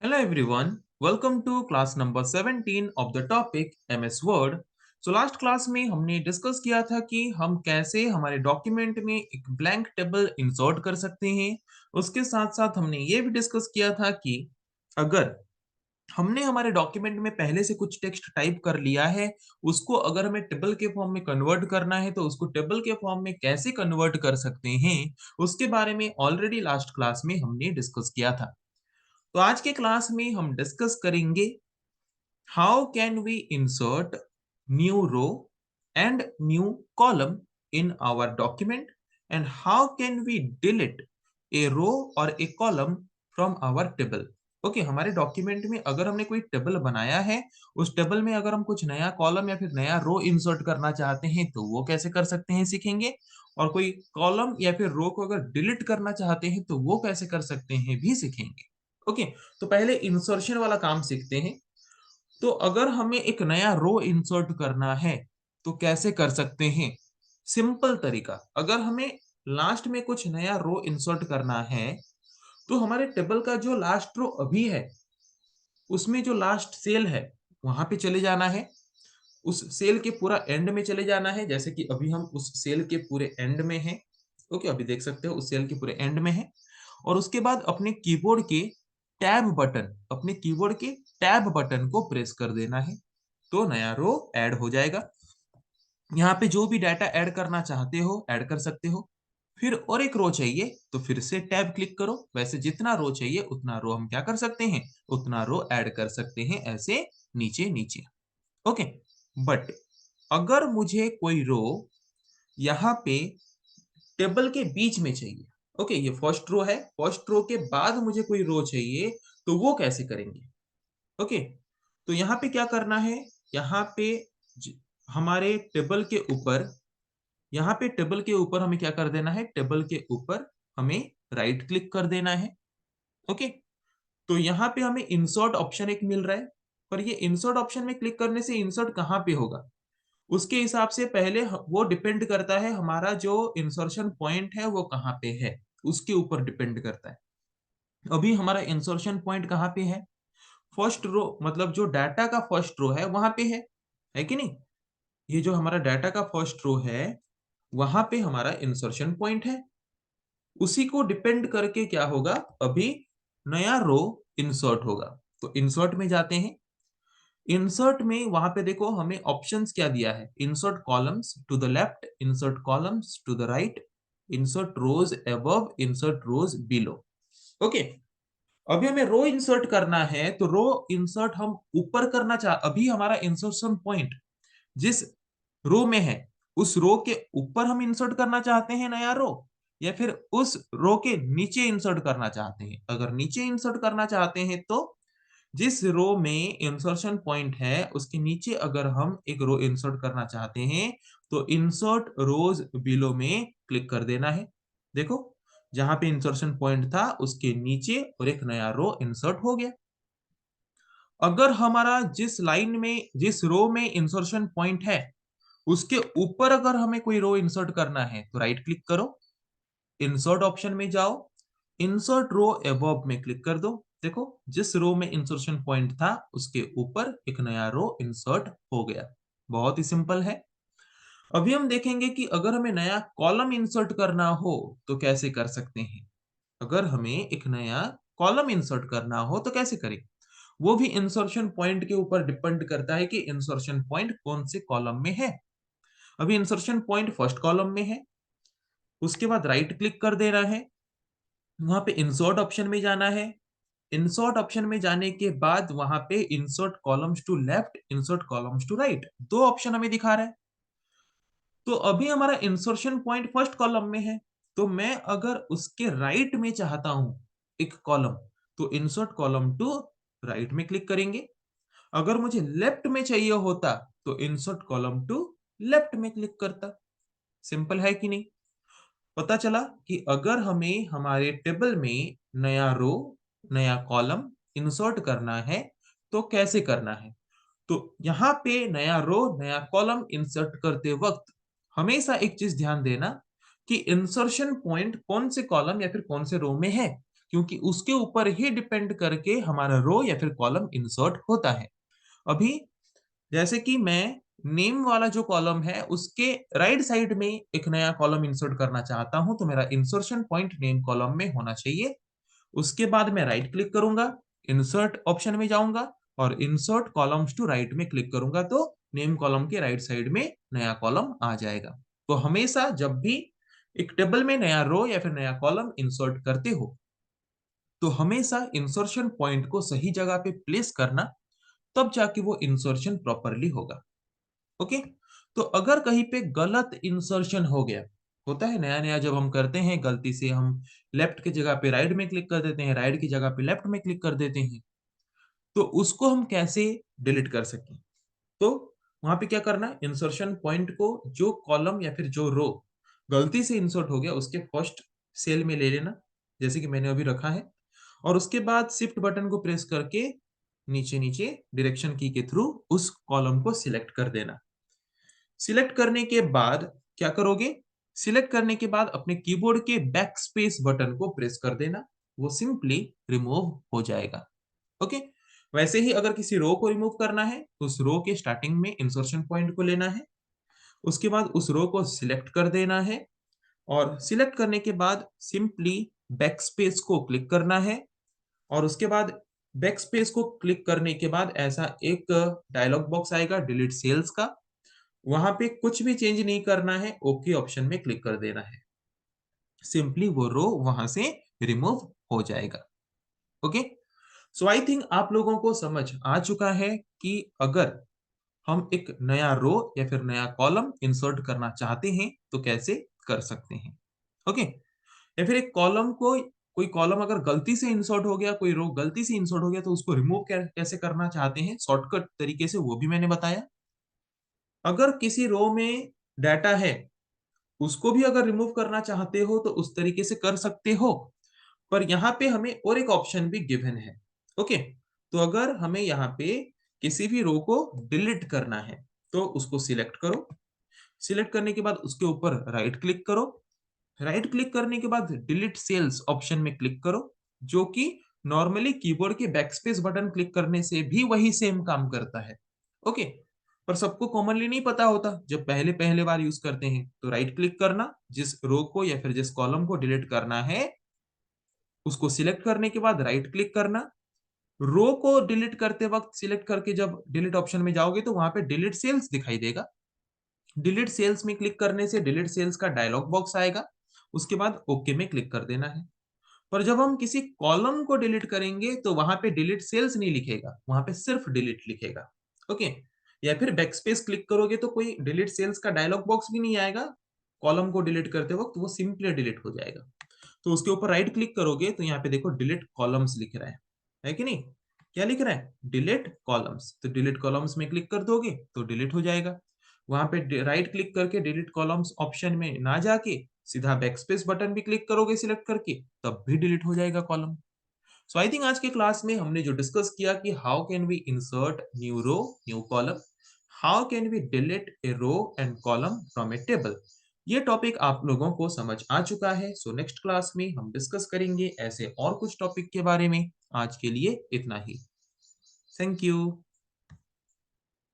Hello everyone, welcome to class number 17 of the topic MS Word. So last class में हमने discuss किया था कि हम कैसे हमारे डॉक्यूमेंट में एक ब्लैंक टेबल इंसर्ट कर सकते हैं। उसके साथ साथ हमने ये भी डिस्कस किया था कि अगर हमने हमारे डॉक्यूमेंट में पहले से कुछ टेक्स्ट टाइप कर लिया है, उसको अगर हमें टेबल के फॉर्म में कन्वर्ट करना है तो उसको टेबल के फॉर्म में कैसे कन्वर्ट कर सकते हैं, उसके बारे में ऑलरेडी लास्ट क्लास में हमने डिस्कस किया था। तो आज के क्लास में हम डिस्कस करेंगे how can we insert new row and new column in our document and how can we delete a row और a column from our table. Okay, हमारे डॉक्यूमेंट में अगर हमने कोई टेबल बनाया है, उस टेबल में अगर हम कुछ नया कॉलम या फिर नया रो इंसर्ट करना चाहते हैं तो वो कैसे कर सकते हैं सीखेंगे, और कोई कॉलम या फिर रो को अगर डिलीट करना चाहते हैं तो वो कैसे कर सकते हैं भी सीखेंगे। ओके, तो पहले इंसर्शन वाला काम सीखते हैं। तो अगर हमें एक नया रो इंसर्ट करना है तो कैसे कर सकते हैं? सिंपल तरीका, अगर हमें लास्ट में कुछ नया रो इंसर्ट करना है तो हमारे टेबल का जो लास्ट रो अभी है उसमें जो लास्ट सेल है वहां पे चले जाना है, उस सेल के पूरा एंड में चले जाना है। जैसे कि अभी हम उस सेल के पूरे एंड में हैं। ओके, अभी देख सकते हो उस सेल के पूरे एंड में है। और उसके बाद अपने कीबोर्ड के टैब बटन को प्रेस कर देना है, तो नया रो ऐड हो जाएगा। यहाँ पे जो भी डाटा ऐड करना चाहते हो ऐड कर सकते हो। फिर और एक रो चाहिए तो फिर से टैब क्लिक करो। वैसे जितना रो चाहिए उतना रो हम क्या कर सकते हैं, उतना रो ऐड कर सकते हैं, ऐसे नीचे नीचे। ओके, बट अगर मुझे कोई रो यहाँ पे टेबल के बीच में चाहिए, ओके ये फर्स्ट रो है, फर्स्ट रो के बाद मुझे कोई रो चाहिए, तो वो कैसे करेंगे? ओके, तो यहाँ पे क्या करना है, यहाँ पे ज- हमारे टेबल के ऊपर, यहाँ पे टेबल के ऊपर हमें क्या कर देना है, टेबल के ऊपर हमें राइट क्लिक कर देना है। ओके, तो यहाँ पे हमें इंसर्ट ऑप्शन एक मिल रहा है, पर ये इंसर्ट ऑप्शन में क्लिक करने से इंसर्ट कहाँ पे होगा उसके हिसाब से पहले वो डिपेंड करता है, हमारा जो इंसर्शन पॉइंट है वो कहाँ पे है उसके ऊपर डिपेंड करता है। अभी हमारा इंसर्शन पॉइंट कहाँ पे है, फर्स्ट रो, मतलब जो डाटा का फर्स्ट रो है वहां पे है कि नहीं? ये जो हमारा डाटा का फर्स्ट रो है वहां पे हमारा इंसर्शन पॉइंट है। उसी को डिपेंड करके क्या होगा, अभी नया रो इंसर्ट होगा। तो इंसर्ट में जाते हैं। इंसर्ट में वहां पे देखो हमें ऑप्शंस क्या दिया है, insert columns to the left, insert columns to the right, insert rows above, insert rows below. Okay, अभी हमें रो इंसर्ट करना है तो रो इंसर्ट हम ऊपर करना चाह, अभी हमारा इंसर्शन पॉइंट जिस रो में है उस रो के ऊपर हम इंसर्ट करना चाहते हैं नया रो, या फिर उस रो के नीचे इंसर्ट करना चाहते हैं? अगर नीचे इंसर्ट करना चाहते हैं तो जिस रो में इंसर्शन पॉइंट है उसके नीचे अगर हम एक रो इंसर्ट करना चाहते हैं तो इंसर्ट रोज बिलो में क्लिक कर देना है। देखो, जहां पे इंसर्शन पॉइंट था उसके नीचे और एक नया रो इंसर्ट हो गया। अगर हमारा जिस लाइन में जिस रो में इंसर्शन पॉइंट है उसके ऊपर अगर हमें कोई रो इंसर्ट करना है तो राइट क्लिक करो, इंसर्ट ऑप्शन में जाओ, इंसर्ट रो अबव में क्लिक कर दो। देखो, जिस रो में इंसर्शन पॉइंट था उसके ऊपर एक नया रो इंसर्ट हो गया। बहुत ही सिंपल है। अभी हम देखेंगे कि अगर हमें नया कॉलम इंसर्ट करना हो तो कैसे कर सकते हैं। अगर हमें एक नया कॉलम इंसर्ट करना हो तो कैसे करें, वो भी इंसर्शन पॉइंट के ऊपर डिपेंड करता है कि इंसर्शन पॉइंट कौन से कॉलम में है। अभी इंसर्शन पॉइंट फर्स्ट कॉलम में है, उसके बाद राइट क्लिक कर देना है, वहां पे इंसर्ट ऑप्शन में जाना है। इंसर्ट ऑप्शन में जाने के बाद वहां पे insert columns to left, insert columns to right, दो ऑप्शन हमें दिखा रहा है। तो अभी हमारा इंसर्शन पॉइंट फर्स्ट कॉलम में है, तो मैं अगर उसके राइट में चाहता हूं एक कॉलम, तो इंसर्ट कॉलम टू राइट में क्लिक करेंगे। अगर मुझे लेफ्ट में चाहिए होता तो इंसर्ट कॉलम टू लेफ्ट में क्लिक करता। सिंपल है कि नहीं? पता चला कि अगर हमें हमारे टेबल में नया रो, नया कॉलम इंसर्ट करना है तो कैसे करना है। तो यहाँ पे नया रो नया कॉलम इंसर्ट करते वक्त हमेशा एक चीज ध्यान देना कि इंसर्शन पॉइंट कौन से कॉलम या फिर कौन से रो में है। क्योंकि उसके ऊपर ही डिपेंड करके हमारा रो या फिर कॉलम इंसर्ट होता है। अभी जैसे कि मैं नेम वाला जो कॉलम है उसके राइट साइड में एक नया कॉलम इंसर्ट करना चाहता हूं, तो मेरा इंसर्शन पॉइंट नेम कॉलम में होना चाहिए। उसके बाद मैं राइट क्लिक करूंगा, इंसर्ट ऑप्शन में जाऊंगा और इंसर्ट कॉलम्स टू राइट में क्लिक करूंगा, तो नेम कॉलम के राइट साइड में नया कॉलम आ जाएगा। तो हमेशा जब भी एक टेबल में नया रो या फिर नया कॉलम इंसर्ट करते हो, तो हमेशा इंसर्शन पॉइंट को सही जगह पे प्लेस करना, तब जाके वो इंसर्शन प्रॉपरली होगा। ओके। तो अगर कहीं पे गलत इंसर्शन हो गया, होता है नया नया जब हम करते हैं गलती से हम लेफ्ट की जगह पे राइट में क्लिक कर देते हैं, राइट की जगह पे लेफ्ट में क्लिक कर देते हैं, तो उसको हम कैसे डिलीट कर सकें? तो वहां पे क्या करना है, इंसर्शन पॉइंट को जो कॉलम या फिर जो रो गलती से इंसर्ट हो गया उसके फर्स्ट सेल में ले लेना, जैसे कि मैंने अभी रखा है, और उसके बाद शिफ्ट बटन को प्रेस करके नीचे नीचे डायरेक्शन की के थ्रू उस कॉलम को सिलेक्ट कर देना। सिलेक्ट करने के बाद क्या करोगे, सिलेक्ट करने के बाद अपने कीबोर्ड के बैक स्पेस बटन को प्रेस कर देना, वो सिंपली रिमूव हो जाएगा। ओके। वैसे ही अगर किसी रो को रिमूव करना है तो उस रो के स्टार्टिंग में इंसर्शन पॉइंट को लेना है, उसके बाद उस रो को सिलेक्ट कर देना है, और सिलेक्ट करने के बाद सिंपली बैक स्पेस को क्लिक करना है, और उसके बाद बैक स्पेस को क्लिक करने के बाद ऐसा एक डायलॉग बॉक्स आएगा डिलीट सेल्स का, वहां पे कुछ भी चेंज नहीं करना है, ओके ऑप्शन में क्लिक कर देना है, सिंपली वो रो वहां से रिमूव हो जाएगा। ओके। सो आई थिंक आप लोगों को समझ आ चुका है कि अगर हम एक नया रो या फिर नया कॉलम इंसर्ट करना चाहते हैं तो कैसे कर सकते हैं। ओके। या फिर एक कॉलम को, कोई कॉलम अगर गलती से इंसर्ट हो गया, कोई रो गलती से इंसर्ट हो गया, तो उसको रिमूव कैसे करना चाहते हैं शॉर्टकट तरीके से, वो भी मैंने बताया। अगर किसी रो में डाटा है, उसको भी अगर रिमूव करना चाहते हो तो उस तरीके से कर सकते हो, पर यहाँ पे हमें और एक ऑप्शन भी गिवन है। ओके। तो अगर हमें यहाँ पे किसी भी रो को डिलीट करना है तो उसको सिलेक्ट करो, सिलेक्ट करने के बाद उसके ऊपर राइट क्लिक करो, राइट क्लिक करने के बाद डिलीट सेल्स ऑप्शन में क्लिक करो, जो कि नॉर्मली कीबोर्ड के बैकस्पेस बटन क्लिक करने से भी वही सेम काम करता है। ओके। पर सबको कॉमनली नहीं पता होता, जब पहले पहले बार यूज करते हैं तो राइट क्लिक करना, जिस रो को या फिर जिस कॉलम को डिलीट करना है उसको सिलेक्ट करने के बाद राइट क्लिक करना, रो को डिलीट करते वक्त सिलेक्ट करके जब डिलीट ऑप्शन में जाओगे तो वहां पे डिलीट सेल्स दिखाई देगा, डिलीट सेल्स में क्लिक करने से डिलीट सेल्स का डायलॉग बॉक्स आएगा, उसके बाद ओके में क्लिक कर देना है। पर जब हम किसी कॉलम को डिलीट करेंगे तो वहां पे डिलीट सेल्स नहीं लिखेगा, वहां पे सिर्फ डिलीट लिखेगा। ओके। या फिर बैकस्पेस क्लिक करोगे तो कोई डिलीट सेल्स का डायलॉग बॉक्स भी नहीं आएगा, कॉलम को डिलीट करते वक्त वो सिंपली डिलीट हो जाएगा। तो उसके ऊपर राइट क्लिक करोगे तो यहाँ पे देखो डिलीट कॉलम्स लिख रहा है कि नहीं? क्या लिख रहा है? Delete columns. तो डिलीट कॉलम्स में क्लिक कर दोगे तो डिलीट हो जाएगा। वहां पे राइट क्लिक करके डिलीट कॉलम्स ऑप्शन में ना जाके सीधा बैकस्पेस बटन भी क्लिक करोगे सिलेक्ट करके, तब भी डिलीट हो जाएगा कॉलम। सो आई थिंक आज के क्लास में हमने जो डिस्कस किया कि how can we insert new row, new column, how can we delete a row and column from a table, ये टॉपिक आप लोगों को समझ आ चुका है। सो नेक्स्ट क्लास में हम डिस्कस करेंगे ऐसे और कुछ टॉपिक के बारे में। आज के लिए इतना ही। Thank you.